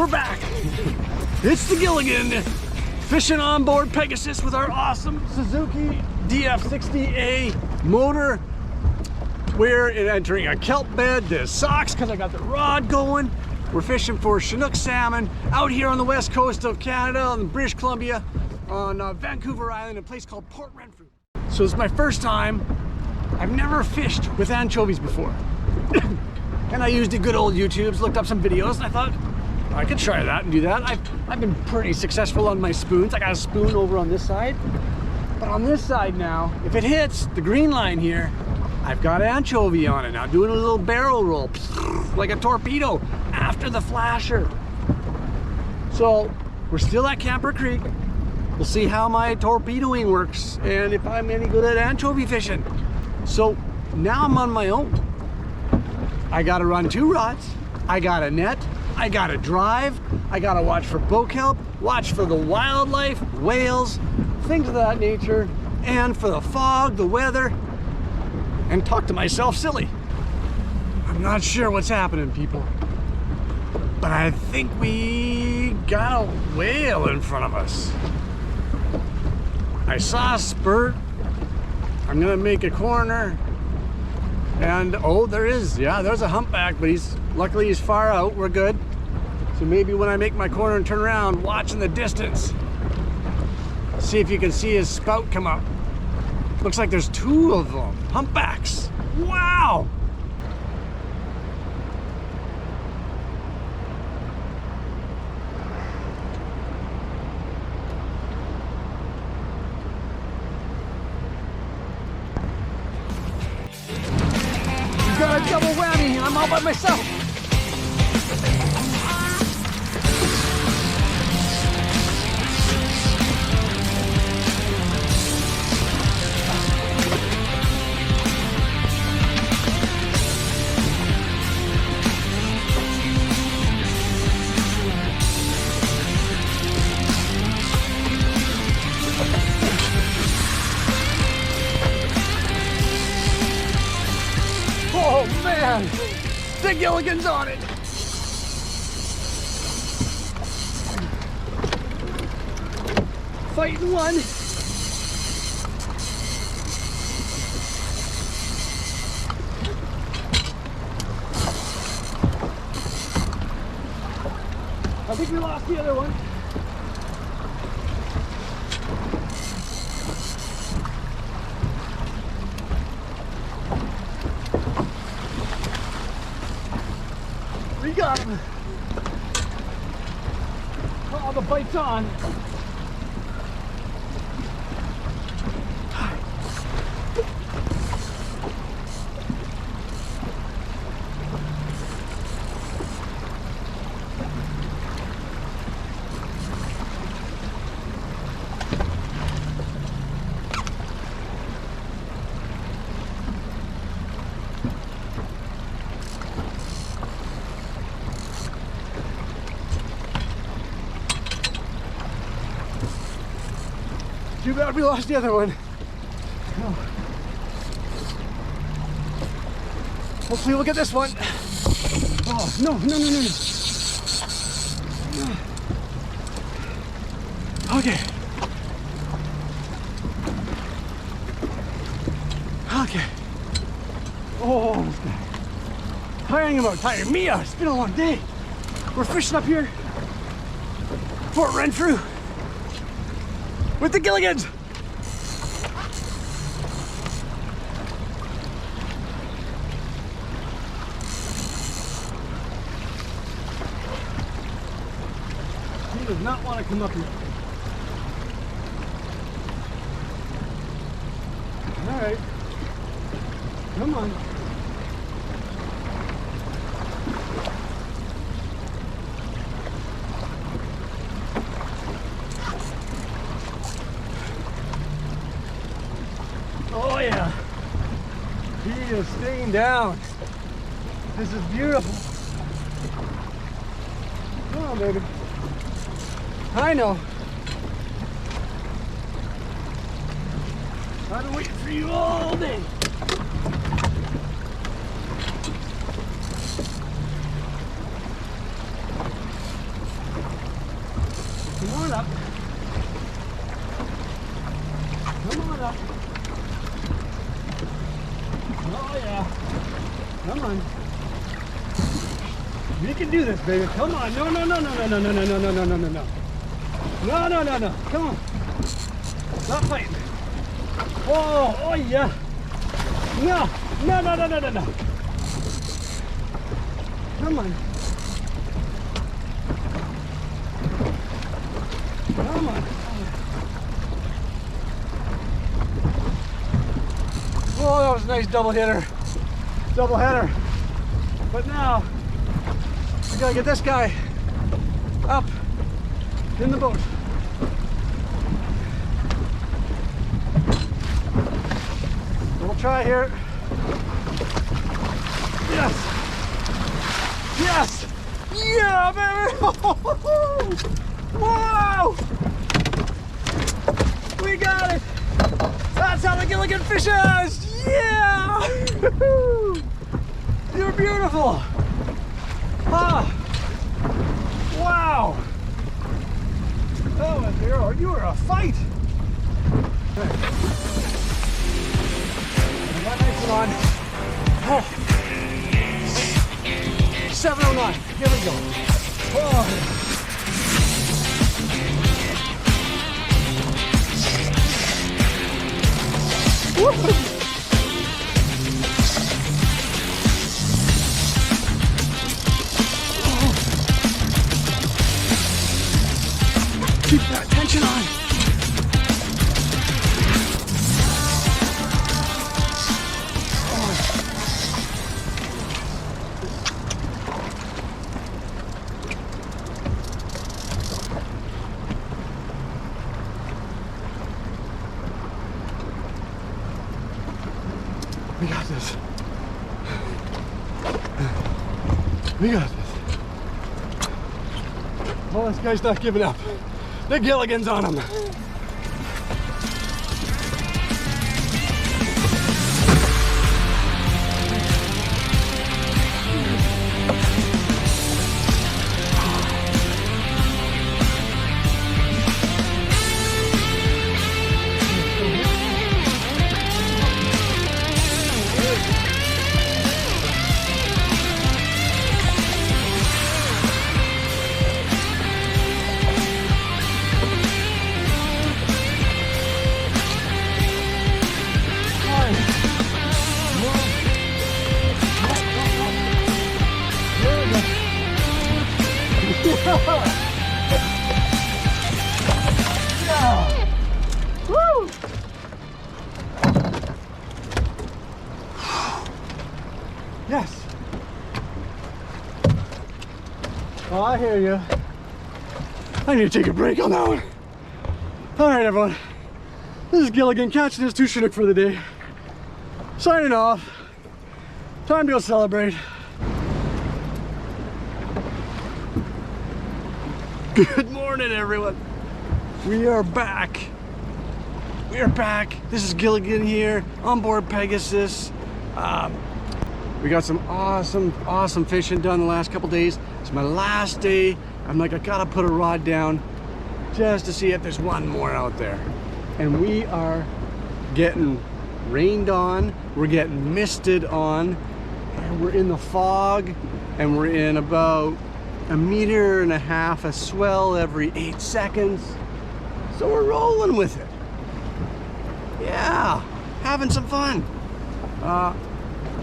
We're back. It's the Gilligan fishing on board Pegasus with our awesome Suzuki DF60A motor. We're entering a kelp bed. There's socks because I got the rod going. We're fishing for Chinook salmon out here on the west coast of Canada, on British Columbia, on Vancouver Island, a place called Port Renfrew. So it's my first time. I've never fished with anchovies before. And I used the good old YouTubes, looked up some videos, and I thought, I could try that and do that. I've been pretty successful on my spoons. I got a spoon over on this side. But on this side now, if it hits the green line here, I've got anchovy on it now, doing a little barrel roll, like a torpedo, after the flasher. So, we're still at Camper Creek. We'll see how my torpedoing works, and if I'm any good at anchovy fishing. So, now I'm on my own. I gotta run 2 rods, I got a net, I gotta drive, I gotta watch for boat kelp, watch for the wildlife, whales, things of that nature, and for the fog, the weather, and talk to myself silly. I'm not sure what's happening, people, but I think we got a whale in front of us. I saw a spurt. I'm gonna make a corner, and oh, there's a humpback, but luckily he's far out. We're good. So maybe when I make my corner and turn around, watch in the distance, see if you can see his spout come up. Looks like there's 2 of them, humpbacks. Wow! You got a double whammy, I'm all by myself. Oh man, the Gilligan's on it. Fighting one. I think we lost the other one. We got him. Oh, the bite's on. Too bad we lost the other one. Oh. Hopefully we'll get this one. Oh, no. Okay. Oh, tiring him out, tiring me out. It's been a long day. We're fishing up here, Port Renfrew, with the Gilligans. He does not want to come up here. All right, come on. Oh yeah, he is staying down. This is beautiful. Come on, baby. I know. I've been waiting for you all day. Come on up. Oh yeah. Come on. You can do this, baby. Come on. No, no, no, no, no, no, no, no, no, no, no, no, no, no. No, no, no, no. Come on. Stop fighting. Oh, oh yeah. No, no, no, no, no, no, no. Come on. Come on. Oh, that was a nice double hitter. Double header. But now, we gotta get this guy up in the boat. We'll try here. Yes! Yes! Yeah, baby! Wow! We got it! That's how the Gilligan fishes! Yeah! You're beautiful! Ah! Wow! Oh, you are a fight! Got nice and on. Oh. 709. Here we go. Oh. Keep that tension on. We got this. We got this. Oh, this guy's not giving up. The Gilligan's on him. Yeah. Woo. Yes. Oh, I hear you. I need to take a break on that one. All right, everyone. This is Gilligan catching his 2 Chinook for the day. Signing off. Time to go celebrate. Good morning, everyone. We are back. We are back. This is Gilligan here on board Pegasus. We got some awesome fishing done the last couple days. It's my last day. I'm like, I gotta put a rod down just to see if there's one more out there. And we are getting rained on. We're getting misted on. And we're in the fog. And we're in about 1.5 meters of swell every 8 seconds. So we're rolling with it. Yeah, having some fun.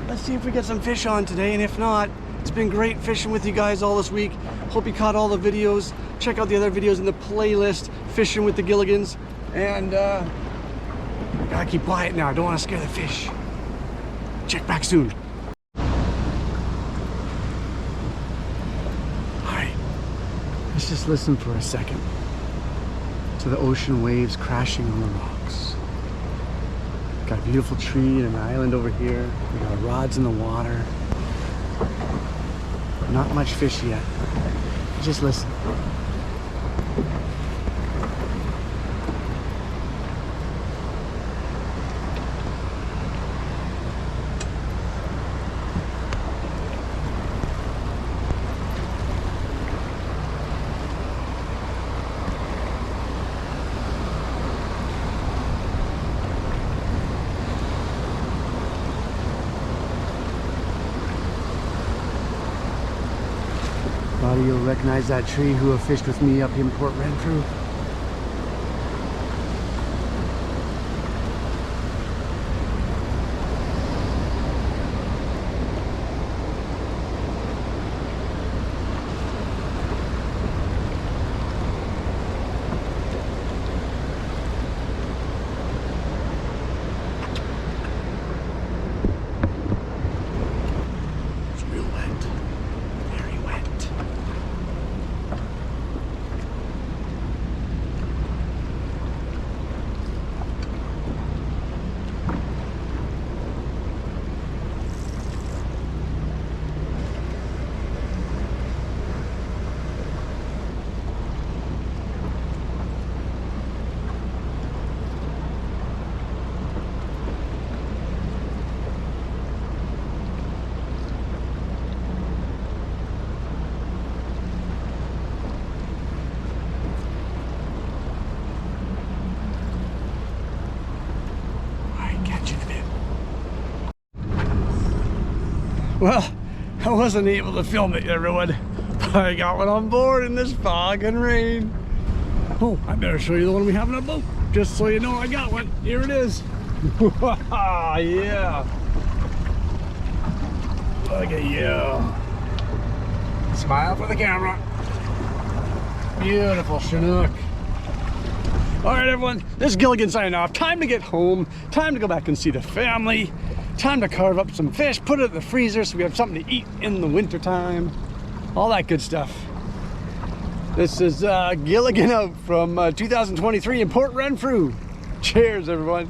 Let's see if we get some fish on today, and if not, it's been great fishing with you guys all this week. Hope you caught all the videos. Check out the other videos in the playlist, Fishing with the Gilligans. And I gotta keep quiet now, I don't want to scare the fish. Check back soon. Let's just listen for a second to the ocean waves crashing on the rocks. Got a beautiful tree and an island over here. We got rods in the water. Not much fish yet. Just listen. you'll recognize that tree who have fished with me up in Port Renfrew. Well, I wasn't able to film it, everyone. I got one on board in this fog and rain. Oh, I better show you the one we have in our boat, just so you know I got one. Here it is. Yeah. Look at you. Smile for the camera. Beautiful Chinook. All right, everyone, this is Gilligan signing off. Time to get home. Time to go back and see the family. Time to carve up some fish, put it in the freezer so we have something to eat in the winter time. All that good stuff. This is Gilligan out from 2023 in Port Renfrew. Cheers, everyone.